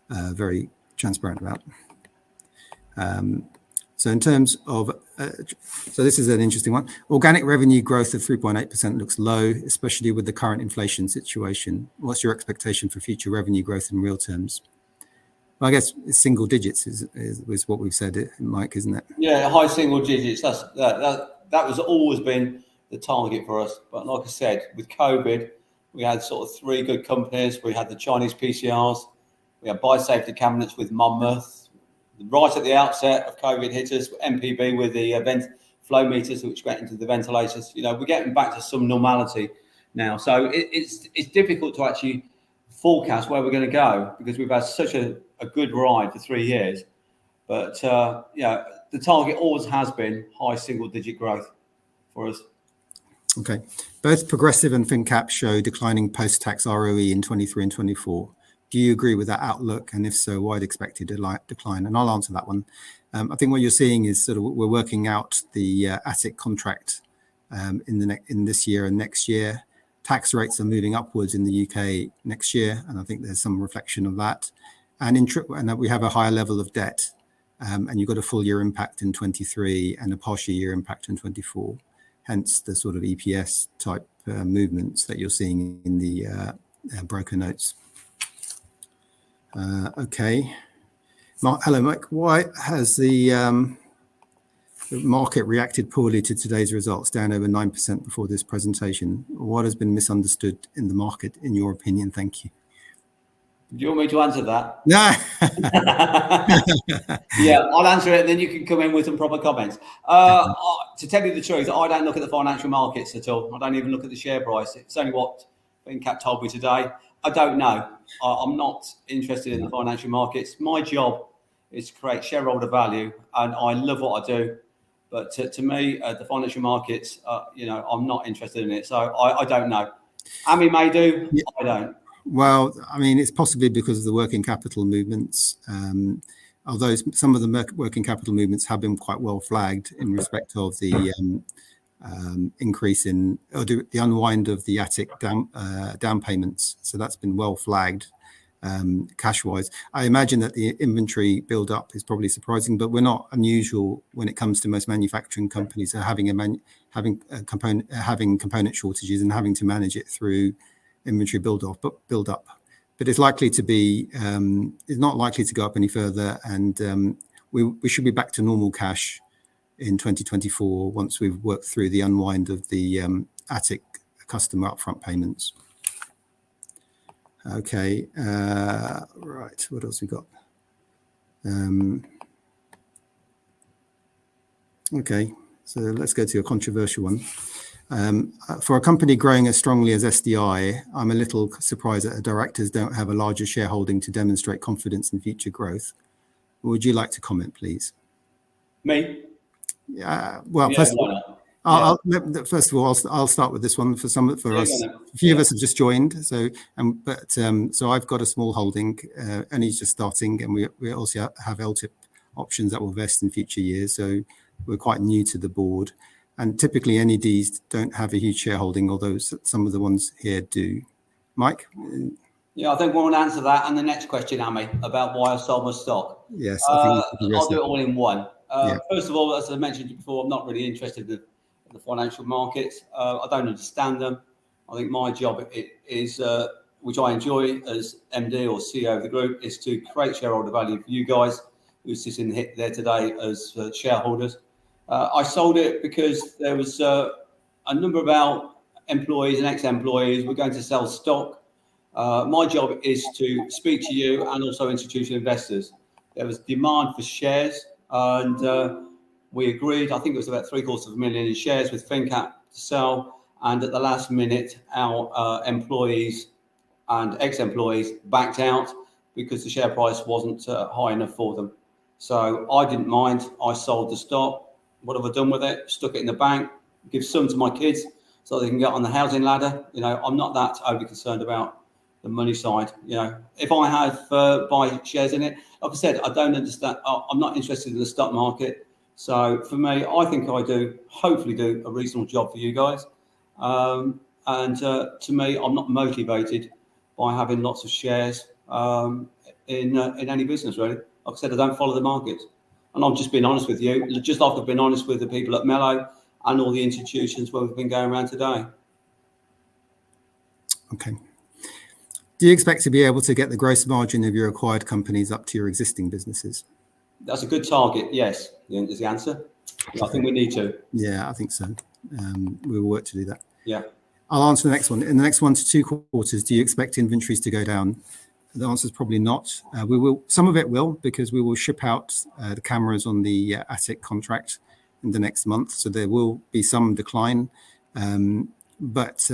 very transparent about. So in terms of, so this is an interesting one. Organic revenue growth of 3.8% looks low, especially with the current inflation situation. What's your expectation for future revenue growth in real terms? I guess single digits is what we've said, Mike, isn't it? Yeah, high single digits. That was always been the target for us. But like I said, with COVID, we had sort of 3 good companies. We had the Chinese PCRs, we had biosafety cabinets with Monmouth. Right at the outset of COVID hit us, MPB with the vent flow meters, which went into the ventilators. You know, we're getting back to some normality now. So it's difficult to actually forecast where we're going to go because we've had such a good ride for 3 years. But the target always has been high single-digit growth for us. Okay. Both Progressive and FinCap show declining post-tax ROE in 23 and 24. Do you agree with that outlook? And if so, why expected decline? And I'll answer that one. I think what you're seeing is sort of we're working out the ATIC contract in this year and next year. Tax rates are moving upwards in the UK next year, and I think there's some reflection of that. And that we have a higher level of debt, and you've got a full year impact in 23 and a partial year impact in 24. Hence the sort of EPS type movements that you're seeing in the broker notes. Okay. Hello, Mike. Why has the market reacted poorly to today's results, down over 9% before this presentation? What has been misunderstood in the market, in your opinion? Thank you. Do you want me to answer that? No. Yeah, I'll answer it, and then you can come in with some proper comments. To tell you the truth, I don't look at the financial markets at all. I don't even look at the share price. It's only what FinCap told me today. I don't know. I'm not interested in the financial markets. My job is to create shareholder value, and I love what I do. But to me, the financial markets, I'm not interested in it. So I don't know. Ami may do. Yeah. I don't. Well, I mean, it's possibly because of the working capital movements, although some of the working capital movements have been quite well flagged in respect of the increase in the unwind of the ATIC down payments. So that's been well flagged cash-wise. I imagine that the inventory build-up is probably surprising, but we're not unusual when it comes to most manufacturing companies having component shortages and having to manage it through inventory build up, but it's likely to be it's not likely to go up any further, and we should be back to normal cash in 2024 once we've worked through the unwind of the ATIC customer upfront payments. Okay, right. What else we got? Okay, so let's go to a controversial one. For a company growing as strongly as SDI, I'm a little surprised that directors don't have a larger shareholding to demonstrate confidence in future growth. Would you like to comment, please? Me? Well, yeah, first of all, I'll start with this one for us. A few of us have just joined, so I've got a small holding, and he's just starting, and we also have LTIP options that will vest in future years. So we're quite new to the board. And typically NEDs don't have a huge shareholding, although some of the ones here do. Mike? Yeah, I think we want to answer that. And the next question, Ami, about why I sold my stock. Yes, I'll do it all in one. First of all, as I mentioned before, I'm not really interested in the financial markets. I don't understand them. I think my job is, which I enjoy as MD or CEO of the group, is to create shareholder value for you guys who sit in there today as shareholders. I sold it because there was a number of our employees and ex-employees were going to sell stock. My job is to speak to you and also institutional investors. There was demand for shares, and we agreed, I think it was about 750,000 in shares with FinCap to sell. And at the last minute, our employees and ex-employees backed out because the share price wasn't high enough for them. So I didn't mind. I sold the stock. What have I done with it? Stuck it in the bank, give some to my kids so they can get on the housing ladder. I'm not that overly concerned about the money side. If I have buy shares in it, like I said, I don't understand. I'm not interested in the stock market. So for me, I think I hopefully do a reasonable job for you guys. And to me, I'm not motivated by having lots of shares in any business, really. Like I said, I don't follow the market. And I'm just being honest with you, just like I've been honest with the people at Mello and all the institutions where we've been going around today. Okay. Do you expect to be able to get the gross margin of your acquired companies up to your existing businesses? That's a good target. Yes, is the answer. I think we need to. Yeah, I think so. We will work to do that. Yeah. I'll answer the next one. In the next 1 to 2 quarters, do you expect inventories to go down? The answer is probably not. We will. Some of it will, because we will ship out the cameras on the Attic contract in the next month. So there will be some decline, but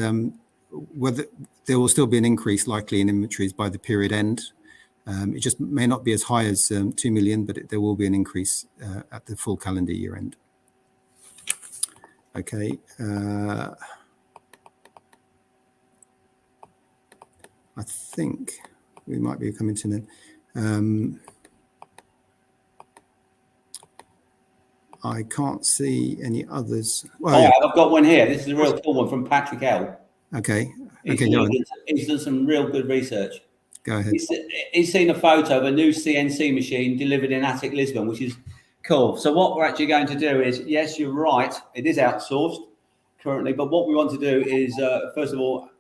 whether there will still be an increase likely in inventories by the period end. It just may not be as high as 2 million, but there will be an increase at the full calendar year end. Okay. I think we might be coming to an end. I can't see any others. Well, yeah. I've got one here. This is a real cool one from Patrick L. Okay. He's done some real good research. Go ahead. He's seen a photo of a new CNC machine delivered in Attic, Lisbon, which is cool. So what we're actually going to do is, yes, you're right, it is outsourced currently, but what we want to do is, first of all,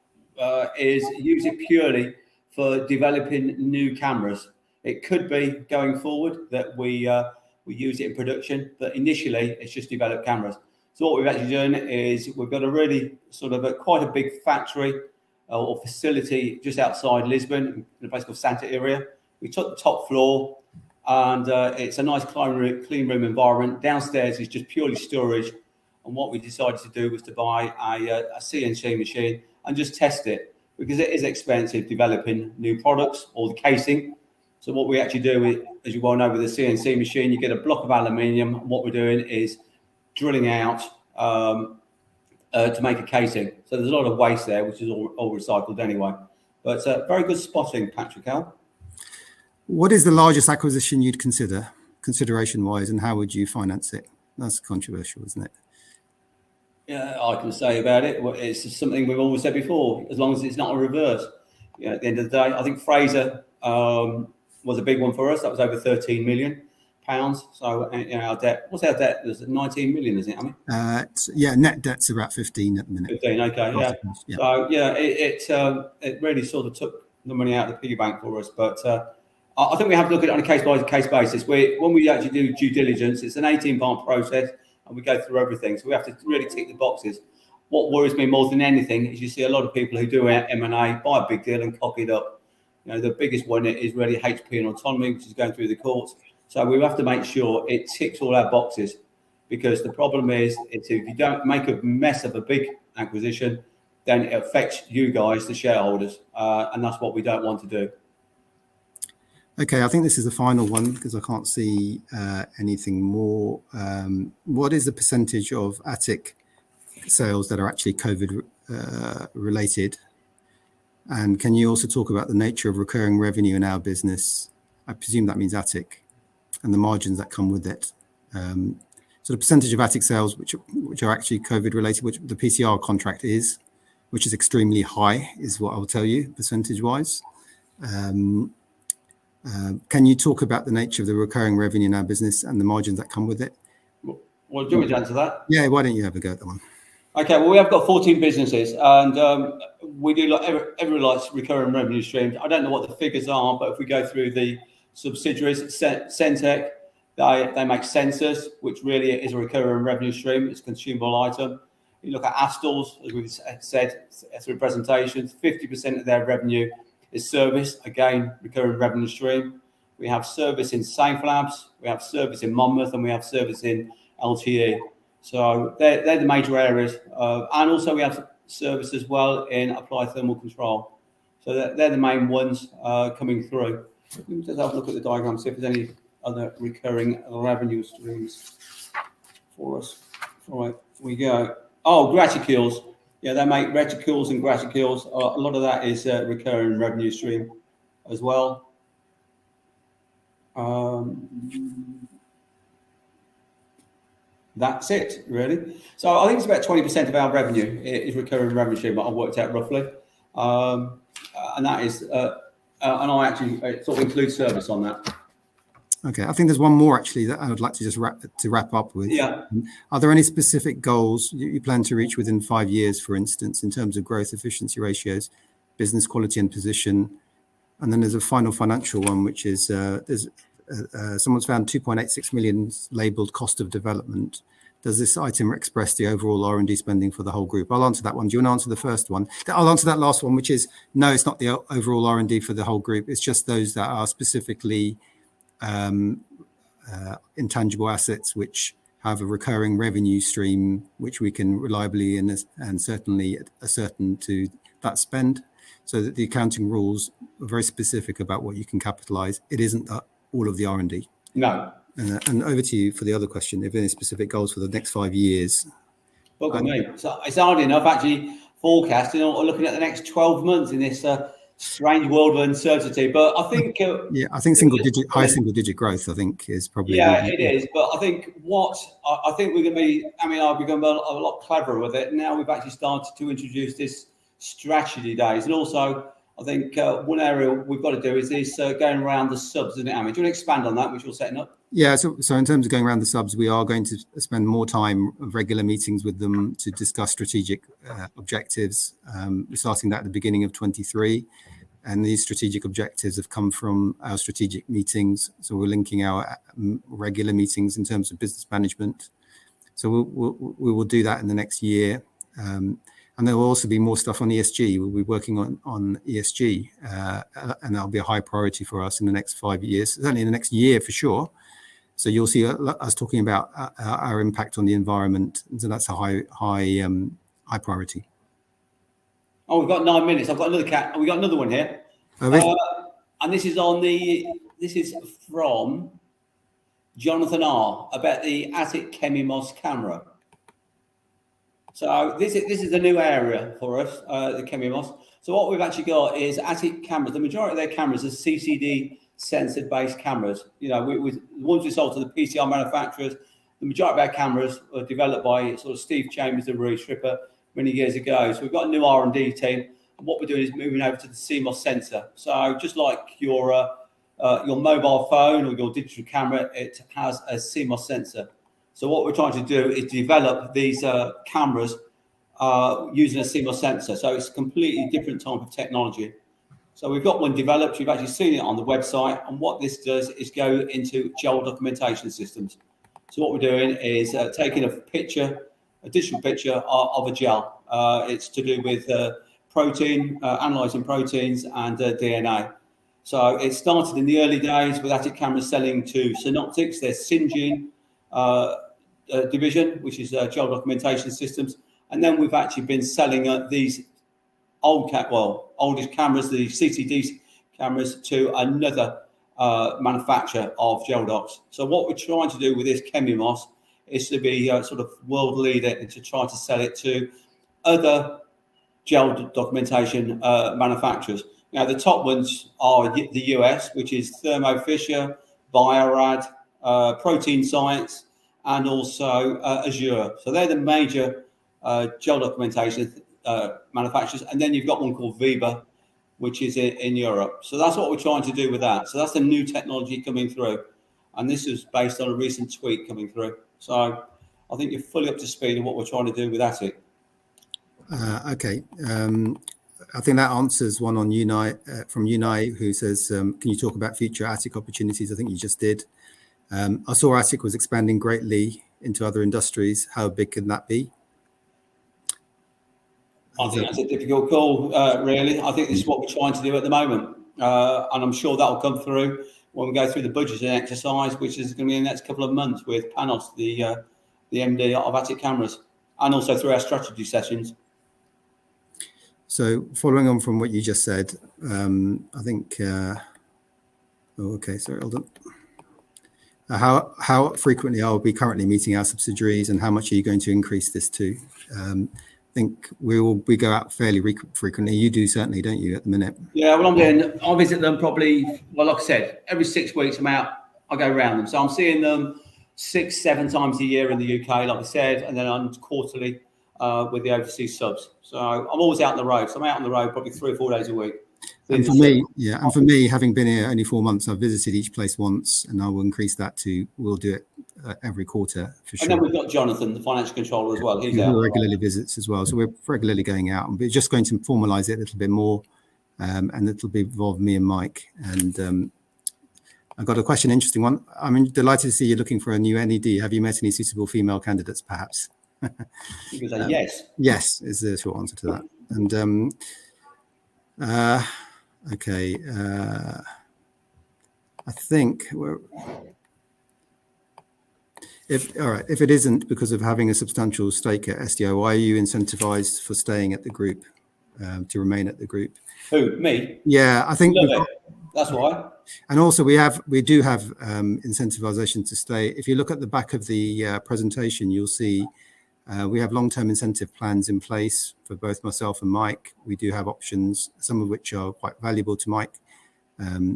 is use it purely for developing new cameras. It could be going forward that we use it in production, but initially it's just develop cameras. So what we've actually done is we've got a really sort of quite a big factory or facility just outside Lisbon in a place called Santa area. We took the top floor, and it's a nice clean room environment. Downstairs is just purely storage. And what we decided to do was to buy a CNC machine and just test it, because it is expensive developing new products or the casing. So what we actually do is, as you well know, with a CNC machine, you get a block of aluminium. And what we're doing is drilling out to make a casing. So there's a lot of waste there, which is all recycled anyway. But very good spotting, Patrick L. What is the largest acquisition you'd consider, consideration-wise, and how would you finance it? That's controversial, isn't it? Yeah, I can say about it. It's just something we've always said before, as long as it's not a reverse. At the end of the day, I think Fraser was a big one for us. That was over £13 million. So our debt, what's our debt? There's 19 million, isn't it? I mean, yeah, net debt's about 15 at the minute. 15, okay, yeah. So yeah, it really sort of took the money out of the piggy bank for us. But I think we have to look at it on a case by case basis. When we actually do due diligence, it's an 18-part process, and we go through everything. So we have to really tick the boxes. What worries me more than anything is you see a lot of people who do M&A, buy a big deal and cock it up. The biggest one is really HP and autonomy, which is going through the courts. So we have to make sure it ticks all our boxes, because the problem is if you don't make a mess of a big acquisition, then it affects you guys, the shareholders, and that's what we don't want to do. Okay, I think this is the final one because I can't see anything more. What is the percentage of Attic sales that are actually COVID related? And can you also talk about the nature of recurring revenue in our business? I presume that means Attic, and the margins that come with it. So the percentage of Attic sales which are actually COVID related, which the PCR contract is, which is extremely high, is what I will tell you percentage wise. Can you talk about the nature of the recurring revenue in our business and the margins that come with it? Well, do you want me to answer that? Yeah, why don't you have a go at that one? Okay, well, we have got 14 businesses, and we do every likes recurring revenue streams. I don't know what the figures are, but if we go through the subsidiaries, Centec, they make sensors, which really is a recurring revenue stream. It's a consumable item. You look at Astles, as we've said through presentations, 50% of their revenue is service, again, recurring revenue stream. We have service in Safe Labs, we have service in Monmouth, and we have service in LTE. So they're the major areas. And also we have service as well in Applied Thermal Control. So they're the main ones coming through. Let me just have a look at the diagram, see if there's any other recurring revenue streams for us. All right, we go. Oh, graticules. Yeah, they make reticules and graticules. A lot of that is recurring revenue stream as well. That's it, really. So I think it's about 20% of our revenue is recurring revenue stream, but I've worked out roughly. And that is, and I actually sort of include service on that. Okay, I think there's one more actually that I would like to just wrap up with. Yeah. Are there any specific goals you plan to reach within 5 years, for instance, in terms of growth efficiency ratios? business quality and position. And then there's a final financial one, which is someone's found 2.86 million labelled cost of development. Does this item express the overall R&D spending for the whole group? I'll answer that one. Do you want to answer the first one? I'll answer that last one, which is, no, it's not the overall R&D for the whole group. It's just those that are specifically intangible assets, which have a recurring revenue stream, which we can reliably and certainly ascertain to that spend, so that the accounting rules are very specific about what you can capitalize. It isn't all of the R&D. No. And over to you for the other question. If any specific goals for the next 5 years? Look at me. So it's hard enough actually forecasting or looking at the next 12 months in this strange world of uncertainty. But I think I think high single digit growth, I think, is probably it is. But I think I think we're going to be. I mean, I've become a lot cleverer with it now. We've actually started to introduce this strategy days, and also I think one area we've got to do is this going around the subs, isn't it, Amy? Do you want to expand on that, which you're setting up? Yeah, so in terms of going around the subs, we are going to spend more time of regular meetings with them to discuss strategic objectives. We're starting that at the beginning of 23, and these strategic objectives have come from our strategic meetings. So we're linking our regular meetings in terms of business management. So we will do that in the next year. And there will also be more stuff on ESG. We'll be working on ESG, and that'll be a high priority for us in the next 5 years, certainly in the next year for sure. So you'll see us talking about our impact on the environment. So that's a high priority. Oh, we've got 9 minutes. I've got another cat. We got another one here. And this is from Jonathan R. about the Atik Chemimos camera. So this is a new area for us, the Chemimos. So what we've actually got is Atik cameras. The majority of their cameras are CCD sensor-based cameras. You know, once we sold to the PCR manufacturers, the majority of our cameras were developed by sort of Steve Chambers and Rory Tripper many years ago. So we've got a new R&D team, and what we're doing is moving over to the CMOS sensor. So just like your mobile phone or your digital camera, it has a CMOS sensor. So what we're trying to do is develop these cameras using a CMOS sensor. So it's a completely different type of technology. So we've got one developed. You've actually seen it on the website. And what this does is go into gel documentation systems. So what we're doing is taking a digital picture of a gel. It's to do with analysing proteins and DNA. So it started in the early days with Atik cameras selling to Synoptics, their Syngene division, which is gel documentation systems. And then we've actually been selling these oldest cameras, the CCD cameras, to another manufacturer of gel docs. So what we're trying to do with this Chemimos is to be sort of world leader and to try to sell it to other gel documentation manufacturers. Now, the top ones are the US, which is Thermo Fisher, Biorad, Protein Science, and also Azure. So they're the major gel documentation manufacturers. And then you've got one called Viva, which is in Europe. So that's what we're trying to do with that. So that's the new technology coming through. And this is based on a recent tweet coming through. So I think you're fully up to speed on what we're trying to do with Atik. Okay. I think that answers one on Unai, from Unai, who says, can you talk about future Atik opportunities? I think you just did. I saw Atik was expanding greatly into other industries. How big can that be? I think that's a difficult call, really. I think this is what we're trying to do at the moment. And I'm sure that will come through when we go through the budgeting exercise, which is going to be in the next couple of months with Panos, the MD of Atik Cameras, and also through our strategy sessions. So following on from what you just said, I think, hold on. How frequently are we currently meeting our subsidiaries, and how much are you going to increase this to? I think we go out fairly frequently. You do certainly, don't you, at the minute? Yeah, well, I visit them probably, well, like I said, every 6 weeks I'm out, I go around them. So I'm seeing them 6-7 times a year in the UK, like I said, and then on quarterly with the overseas subs. So I'm always out on the road. So I'm out on the road probably 3 or 4 days a week. And for me, having been here only 4 months, I've visited each place once, and I will increase that to, we'll do it every quarter for sure. And then we've got Jonathan, the financial controller, as well. He's out regularly visits as well. So we're regularly going out, and we're just going to formalise it a little bit more and it'll be involve me and Mike. And I've got a question, interesting one. I'm delighted to see you're looking for a new NED. Have you met any suitable female candidates, perhaps? You can say yes. Yes, is the short answer to that. And okay, I think if it isn't because of having a substantial stake at SDI, why are you incentivized for staying at the group, to remain at the group? Who, me? Yeah, I think Love it. That's why. And also we do have incentivization to stay. If you look at the back of the presentation, you'll see we have long-term incentive plans in place for both myself and Mike. We do have options, some of which are quite valuable to Mike.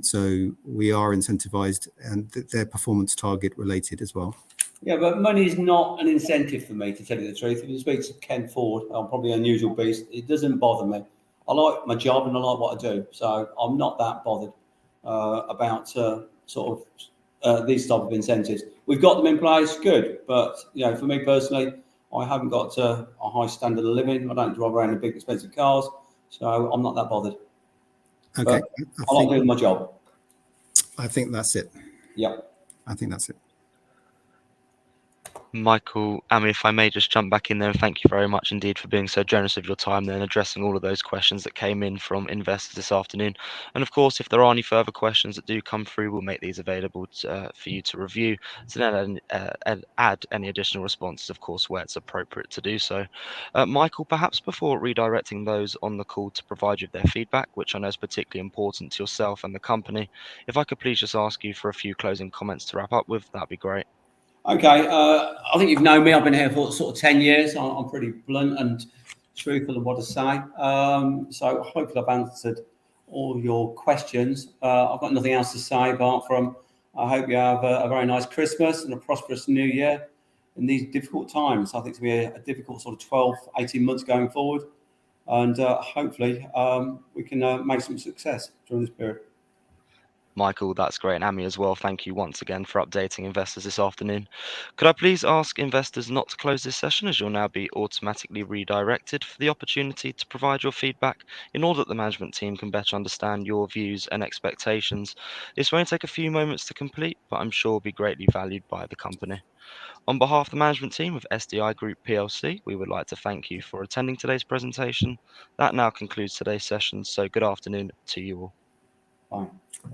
So we are incentivized, and they're performance target related as well. Yeah, but money is not an incentive for me, to tell you the truth. If you speak to Ken Ford, I'm probably an unusual beast. It doesn't bother me. I like my job and I like what I do. So I'm not that bothered about these type of incentives. We've got them in place, good. But, for me personally, I haven't got a high standard of living. I don't drive around in big expensive cars. So I'm not that bothered. Okay. I like doing my job. I think that's it. Yeah. I think that's it. Michael, Ami, if I may just jump back in there, and thank you very much indeed for being so generous of your time there and addressing all of those questions that came in from investors this afternoon. And of course, if there are any further questions that do come through, we'll make these available for you to review, to then add any additional responses, of course, where it's appropriate to do so. Michael, perhaps before redirecting those on the call to provide you with their feedback, which I know is particularly important to yourself and the company, if I could please just ask you for a few closing comments to wrap up with, that'd be great. Okay, I think you've known me. I've been here for sort of 10 years. I'm pretty blunt and truthful in what I say. So hopefully I've answered all your questions. I've got nothing else to say apart from I hope you have a very nice Christmas and a prosperous New Year in these difficult times. I think it's going to be a difficult sort of 12, 18 months going forward. And hopefully we can make some success during this period. Michael, that's great. And Ami as well, thank you once again for updating investors this afternoon. Could I please ask investors not to close this session, as you'll now be automatically redirected for the opportunity to provide your feedback in order that the management team can better understand your views and expectations. This won't take a few moments to complete, but I'm sure will be greatly valued by the company. On behalf of the management team of SDI Group PLC, we would like to thank you for attending today's presentation. That now concludes today's session, so good afternoon to you all. Bye.